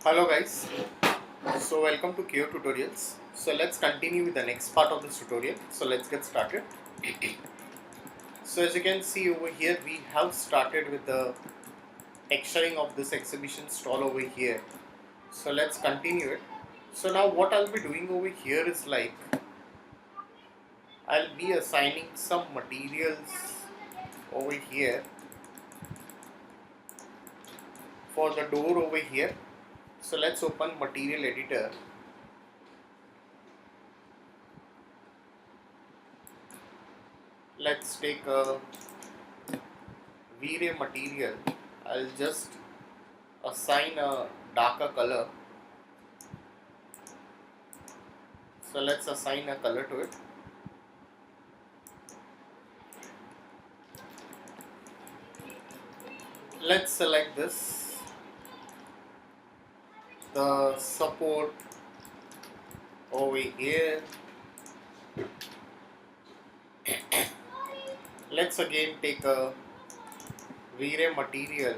Hello guys, so welcome to Kayo Tutorials. So let's continue with the next part of this tutorial. So let's get started. So as you can see over here, we have started with the texturing of this exhibition stall over here. So let's continue it. So now what I'll be doing over here is like, I'll be assigning some materials over here for the door over here. So let's open material editor. Let's take a V-Ray material. I'll just assign a darker color. So let's assign a color to it. Let's select this, the support over here. Let's again take a V-Ray material.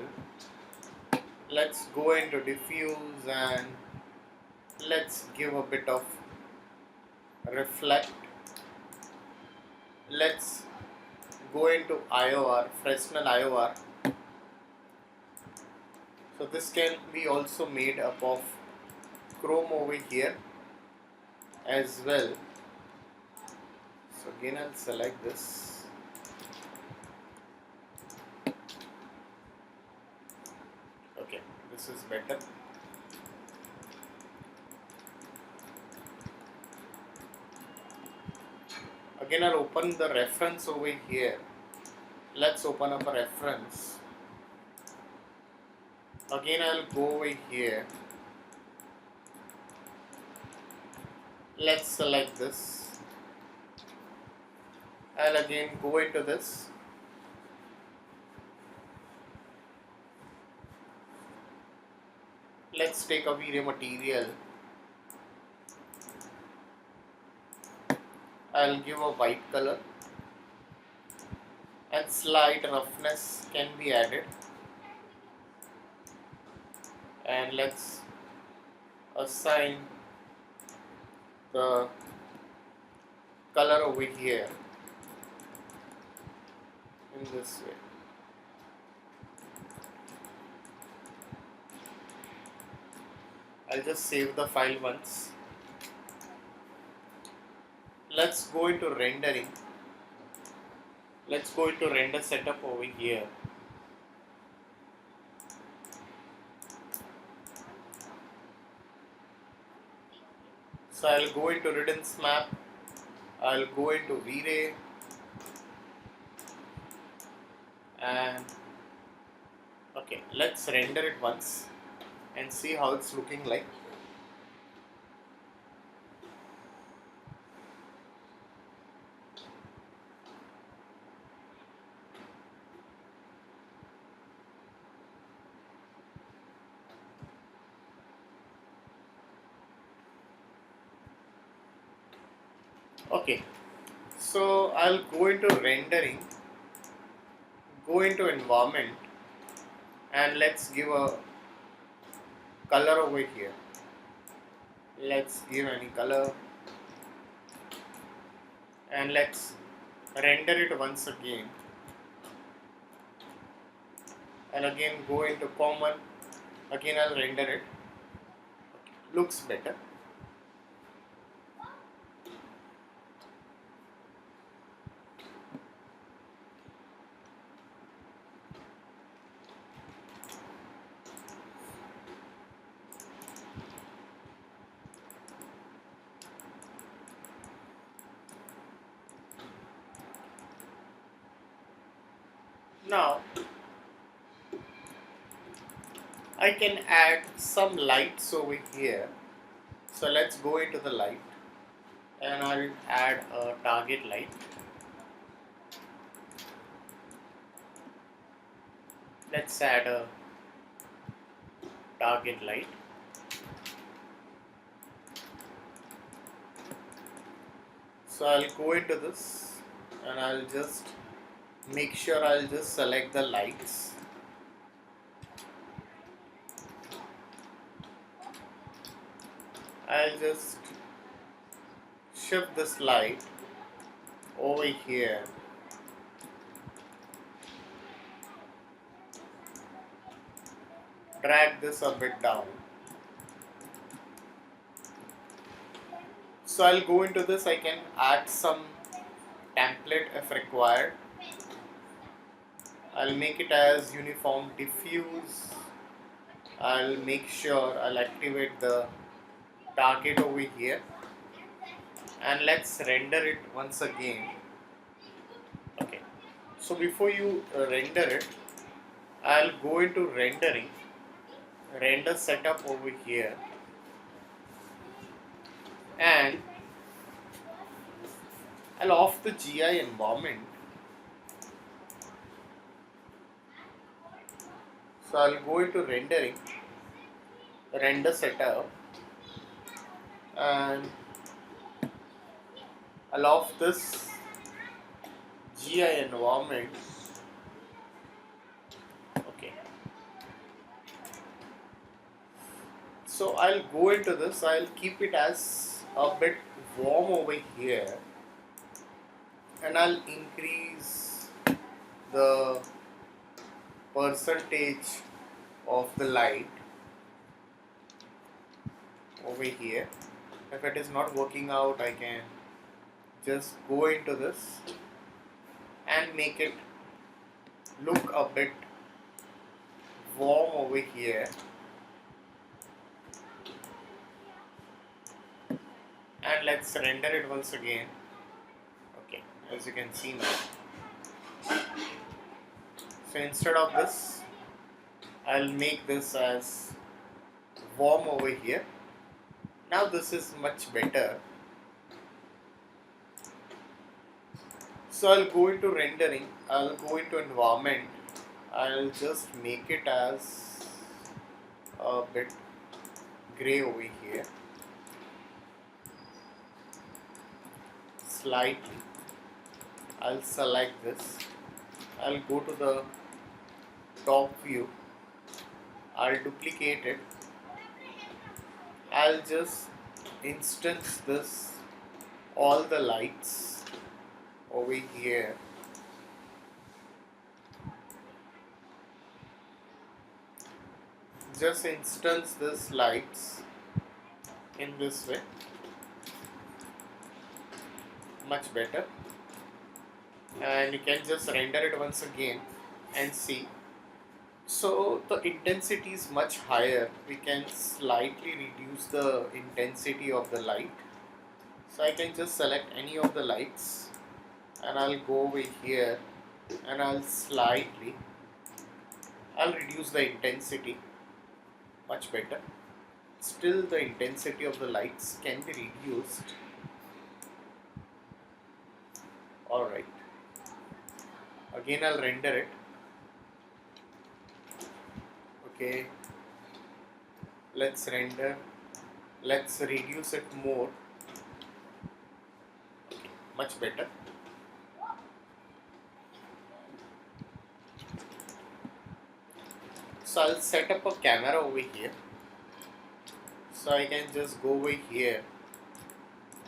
Let's go into diffuse and let's give a bit of reflect. Let's go into IOR, Fresnel IOR. So this can be also made up of chrome over here as well. So again I'll select this. Okay, this is better. Again I'll open the reference over here. Let's open up a reference. Again I'll go over here. Let's select this. I'll again go into this. Let's take a V-Ray material. I'll give a white color and slight roughness can be added, and let's assign the color over here in this way. I'll just save the file once. Let's go into rendering. Let's go into render setup over here. So I'll go into Riddance map. I'll go into V-Ray and okay, let's render it once and see how it's looking like. Okay, so I'll go into rendering, go into environment, and let's give a color over here. Let's give any color and let's render it once again, and again go into common. Again I'll render it. Okay, looks better. Now I can add some lights over here. So let's go into the light and I'll add a target light. Let's add a target light. So I'll go into this and I'll just make sure I'll just select the lights. I'll just shift this light over here, drag this a bit down. So I'll go into this. I can add some template if required. I'll make it as uniform diffuse. I'll make sure I'll activate the target over here, and let's render it once again. Okay, so before you render it, I'll go into rendering, render setup over here, and I'll off the GI environment. So I'll go into rendering, render setup, and I'll off this GI environment. Okay. So I'll go into this. I'll keep it as a bit warm over here, and I'll increase the percentage of the light over here. If it is not working out, I can just go into this and make it look a bit warm over here, and let's render it once again. Okay, as you can see now. So instead of this, I'll make this as warm over here. Now this is much better. So I'll go into rendering, I'll go into environment, I'll just make it as a bit gray over here, slightly. I'll select this, I'll go to the top view, I'll duplicate it, I'll just instance this, all the lights over here, just instance this lights in this way, much better, and you can just render it once again and see. So the intensity is much higher. We can slightly reduce the intensity of the light. So I can just select any of the lights, and I'll go over here and I'll reduce the intensity, much better. Still the intensity of the lights can be reduced. Alright, again I'll render it. Okay, let's render, let's reduce it more. Okay, much better. So I'll set up a camera over here. So I can just go over here,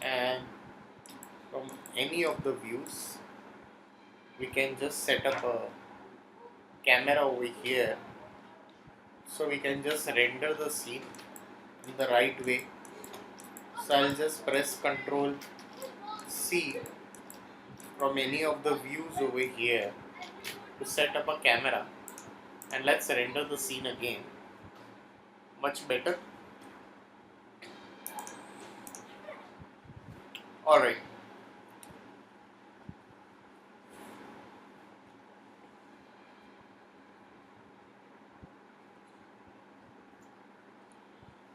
and from any of the views we can just set up a camera over here. So we can just render the scene in the right way. So I'll just press Ctrl C from any of the views over here to set up a camera, and let's render the scene again, much better. Alright,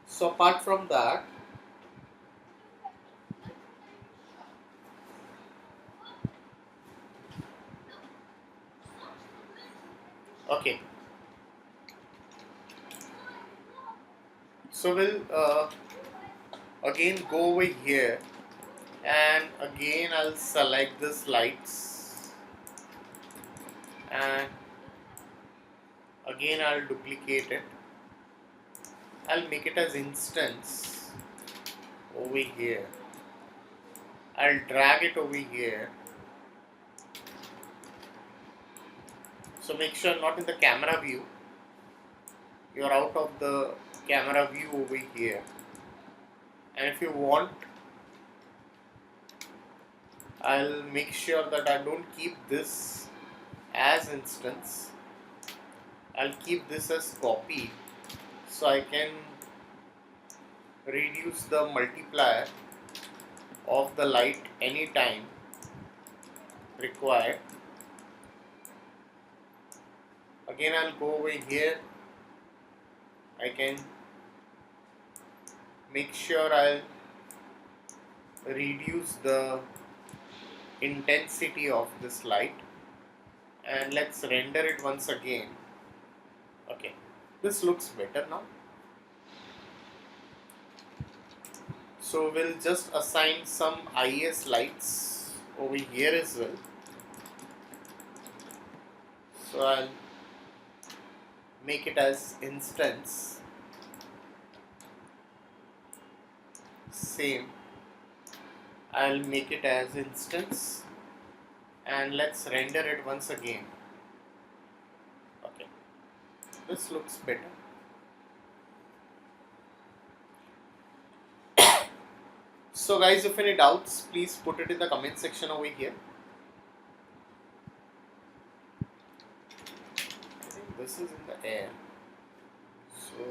so apart from that, okay, so we'll again go over here, and again I'll select this lights, and again I'll duplicate it, I'll make it as instance, over here. I'll drag it over here. So make sure not in the camera view. You're out of the camera view over here. And if you want, I'll make sure that I don't keep this as instance. I'll keep this as copy, so I can reduce the multiplier of the light anytime required. Again, I'll go over here. I can make sure I'll reduce the intensity of this light, and let's render it once again. Okay, this looks better now. So we'll just assign some IS lights over here as well. So I'll make it as instance. Same. I'll make it as instance, and let's render it once again. Okay, this looks better. So guys, if any doubts, please put it in the comment section over here. I think this is in the air. So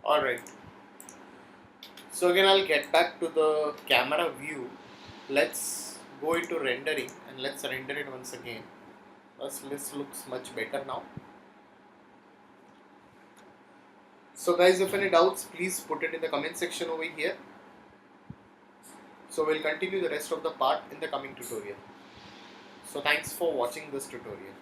alright. So again, I'll get back to the camera view. Let's go into rendering and let's render it once again. This looks much better now. So guys, if any doubts, please put it in the comment section over here. So we'll continue the rest of the part in the coming tutorial. So thanks for watching this tutorial.